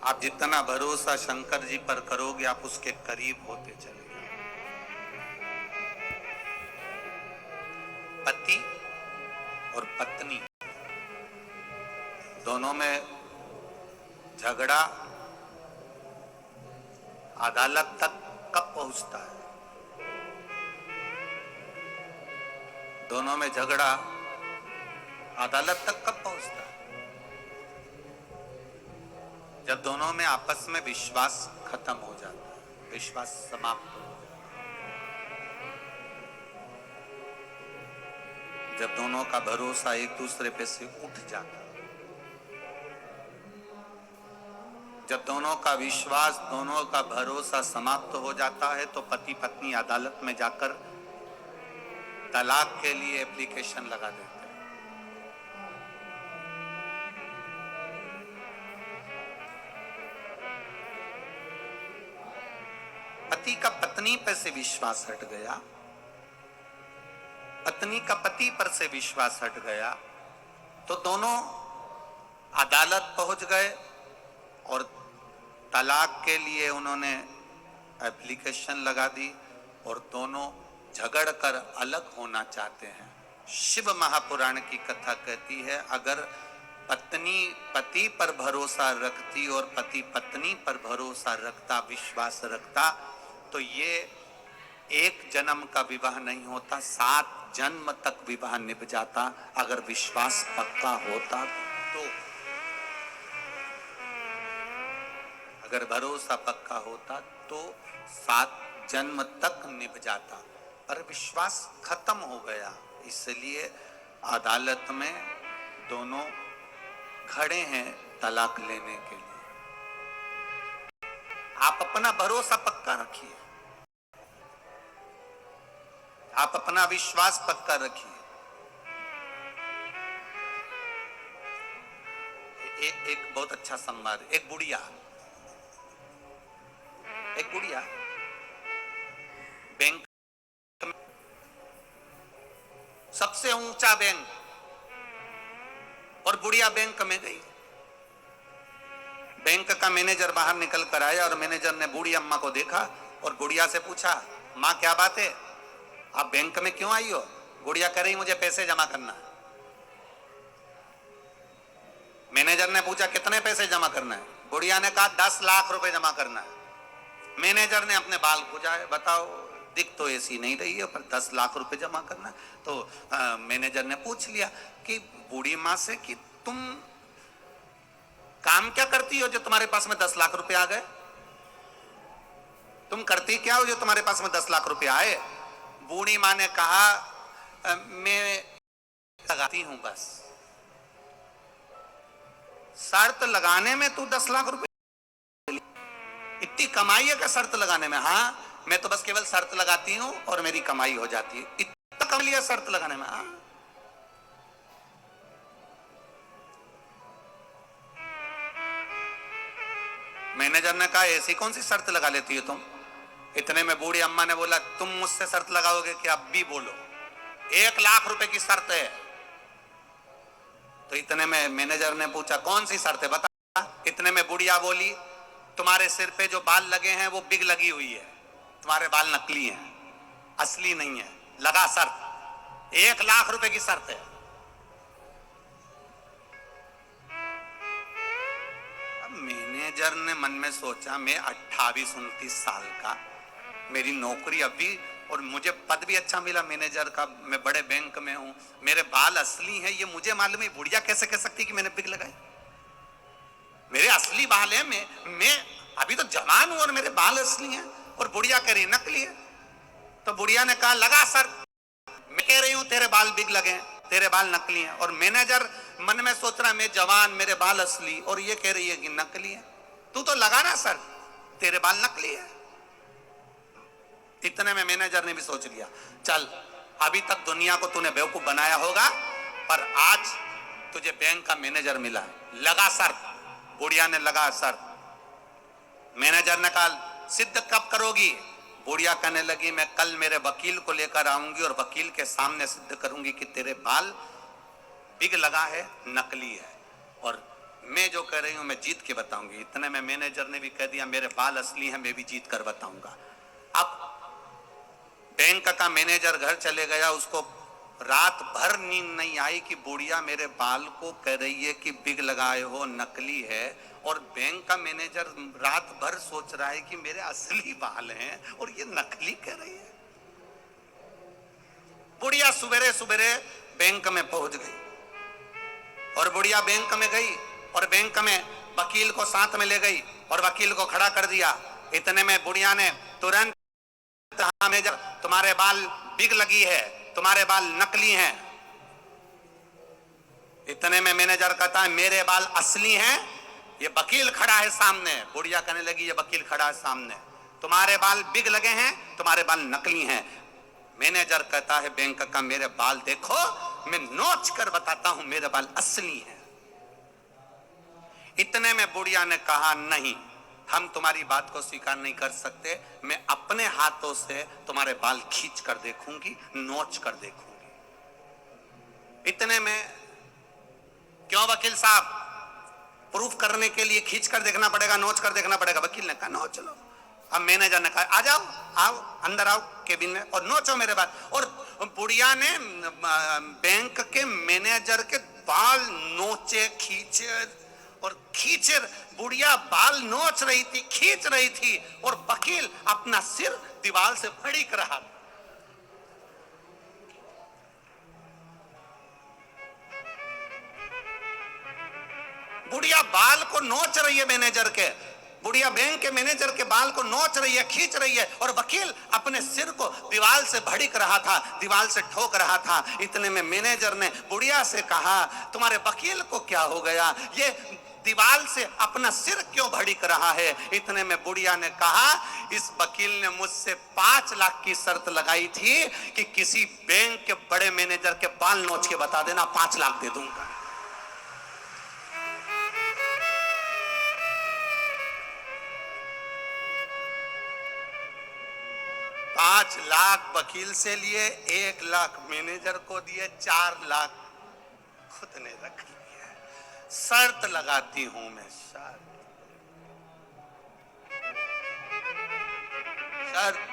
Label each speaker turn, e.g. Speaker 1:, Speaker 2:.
Speaker 1: आप जितना भरोसा शंकर जी पर करोगे आप उसके करीब होते चले जाओगे। पति और पत्नी दोनों में झगड़ा अदालत तक कब पहुंचता है? दोनों में झगड़ा अदालत तक कब पहुंचता है? जब दोनों में आपस में विश्वास खत्म हो जाता है, विश्वास समाप्त हो जाता है, जब दोनों का भरोसा एक दूसरे पे से उठ जाता है, जब दोनों का विश्वास, दोनों का भरोसा समाप्त हो जाता है, तो पति पत्नी अदालत में जाकर तलाक के लिए एप्लीकेशन लगा देते हैं। पति का पत्नी पर से विश्वास हट गया, पत्नी का पति पर से विश्वास हट गया, तो दोनों अदालत पहुंच गए और तलाक के लिए उन्होंने एप्लीकेशन लगा दी और दोनों झगड़ कर अलग होना चाहते हैं। शिव महापुराण की कथा कहती है, अगर पत्नी पति पर भरोसा रखती और पति पत्नी पर भरोसा रखता, विश्वास रखता, तो ये एक जन्म का विवाह नहीं होता, 7 जन्म तक विवाह निभ जाता। अगर विश्वास पक्का होता तो, अगर भरोसा पक्का होता तो 7 जन्म तक निभ जाता, पर विश्वास खत्म हो गया, इसलिए अदालत में दोनों खड़े हैं तलाक लेने के लिए। आप अपना भरोसा पक्का रखिए, आप अपना विश्वास पक्का रखिए। एक बहुत अच्छा संवाद, एक बुढ़िया बैंक, सबसे ऊंचा बैंक, और बुढ़िया बैंक में गई। बैंक का मैनेजर बाहर निकल कर आया और मैनेजर ने बूढ़ी अम्मा को देखा और बुढ़िया से पूछा, मां क्या बात है, आप बैंक में क्यों आई हो? बुढ़िया कह रही मुझे पैसे जमा करना है। मैनेजर ने पूछा कितने पैसे जमा करना है? बुढ़िया ने कहा 10 लाख रुपए जमा करना है। मैनेजर ने अपने बाल खुजाए, बताओ दिख तो ऐसी नहीं रही है, पर 10 लाख रुपए जमा करना। तो मैनेजर ने पूछ लिया कि बूढ़ी माँ से कि तुम काम क्या करती हो जो तुम्हारे पास में 10 लाख रुपए आ गए? तुम करती क्या हो जो तुम्हारे पास में 10 लाख रुपए आए? बूढ़ी माँ ने कहा मैं लगाती हूं बस। शर्त लगाने में तू 10 लाख रुपए, इतनी कमाई है क्या शर्त लगाने में? हाँ, मैं तो बस केवल शर्त लगाती हूं और मेरी कमाई हो जाती है। इतना कमा लिया शर्त लगाने में? हाँ। मैनेजर ने कहा ऐसी कौन सी शर्त लगा लेती हो तुम? इतने में बूढ़ी अम्मा ने बोला, तुम मुझसे शर्त लगाओगे कि अब भी बोलो, 1 लाख रुपए की शर्त है। तो इतने में मैनेजर ने पूछा कौन सी शर्त है बता। इतने में बुढ़िया बोली, तुम्हारे सिर पे जो बाल लगे हैं वो बिग लगी हुई है, तुम्हारे बाल नकली हैं, असली नहीं है, लगा शर्त, 1 लाख रुपए की शर्त है। अब मैनेजर ने मन में सोचा, मैं 28-29 साल का, मेरी नौकरी अभी, और मुझे पद भी अच्छा मिला मैनेजर का, मैं बड़े बैंक में हूं, मेरे बाल असली हैं, ये मुझे मालूम है, बुढ़िया कैसे कह सकती कि मैंने बिग लगाई? मेरे असली बाल हैं, मैं अभी तो जवान हूं और मेरे बाल असली हैं, और बुढ़िया कह रही नकली है। तो बुढ़िया ने कहा लगा सर, मैं कह रही हूं तेरे बाल बिग लगे हैं, तेरे बाल नकली हैं, और मैनेजर मन में सोच रहा है मैं जवान, मेरे बाल असली, और ये कह रही है कि नकली है। तू तो लगा ना सर, तेरे बाल नकली है। इतने में मैनेजर ने भी सोच लिया, चल अभी तक दुनिया को तूने बेवकूफ बनाया होगा, पर आज तुझे बैंक का मैनेजर मिला, लगा शर्त। बुढ़िया ने लगा शर्त। मैनेजर ने कहा सिद्ध कब करोगी? बुढ़िया कहने लगी मैं कल मेरे वकील को लेकर आऊंगी और वकील के सामने सिद्ध करूंगी कि तेरे बाल बिग लगा है, नकली है। और मैं जो कह रही हूं मैं जीत के बताऊंगी। इतने में मैनेजर ने भी कह दिया मेरे बाल असली हैं, मैं भी जीत कर बताऊंगा। अब बैंक का मैनेजर घर चले गया, उसको रात भर नींद नहीं आई कि बुढ़िया मेरे बाल को कह रही है कि बिग लगाए हो, नकली है, और बैंक का मैनेजर रात भर सोच रहा है कि मेरे असली बाल हैं और ये नकली कह रही है। बुढ़िया सुबेरे सुबेरे बैंक में पहुंच गई और बुढ़िया बैंक में गई और बैंक में वकील को साथ में ले गई और वकील को खड़ा कर दिया। इतने में बुढ़िया ने तुरंत, हाँ मैनेजर तुम्हारे बाल बिग लगी है, तुम्हारे बाल नकली हैं। इतने में मैनेजर कहता है मेरे बाल असली हैं, ये वकील खड़ा है सामने। बुढ़िया कहने लगी ये वकील खड़ा है सामने, तुम्हारे बाल बिग लगे हैं, तुम्हारे बाल नकली हैं। मैनेजर कहता है बैंक का मेरे बाल देखो, मैं नोच कर बताता हूं मेरे बाल असली हैं। इतने में बुढ़िया ने कहा नहीं, हम तुम्हारी बात को स्वीकार नहीं कर सकते, मैं अपने हाथों से तुम्हारे बाल खींच कर देखूंगी, नोच कर देखूंगी। इतने में क्यों वकील साहब, प्रूफ करने के लिए खींच कर देखना पड़ेगा, नोच कर देखना पड़ेगा। वकील ने कहा नोच लो। अब मैनेजर ने कहा आ जाओ, आओ अंदर आओ केबिन में और नोचो मेरे बाल। और बुढ़िया ने बैंक के मैनेजर के बाल नोचे, खींचे और खींचे। बुढ़िया बाल नोच रही थी, खींच रही थी और वकील अपना सिर दीवार से फड़क रहा था। बुढ़िया बाल को नोच रही है मैनेजर के, बुढ़िया बैंक के मैनेजर के बाल को नोच रही है, खींच रही है और वकील अपने सिर को दीवार से भड़क रहा था, दीवार से ठोक रहा था। इतने में मैनेजर ने बुढ़िया से कहा तुम्हारे वकील को क्या हो गया, ये दीवार से अपना सिर क्यों भड़क रहा है। इतने में बुढ़िया ने कहा इस वकील ने मुझसे 5 लाख की शर्त लगाई थी कि किसी बैंक के बड़े मैनेजर के बाल नोच के बता देना, 5 लाख दे दूंगा। पांच लाख वकील से लिए, 1 लाख मैनेजर को दिए, 4 लाख खुद ने रख लिए। शर्त लगाती हूं मैं, शर्त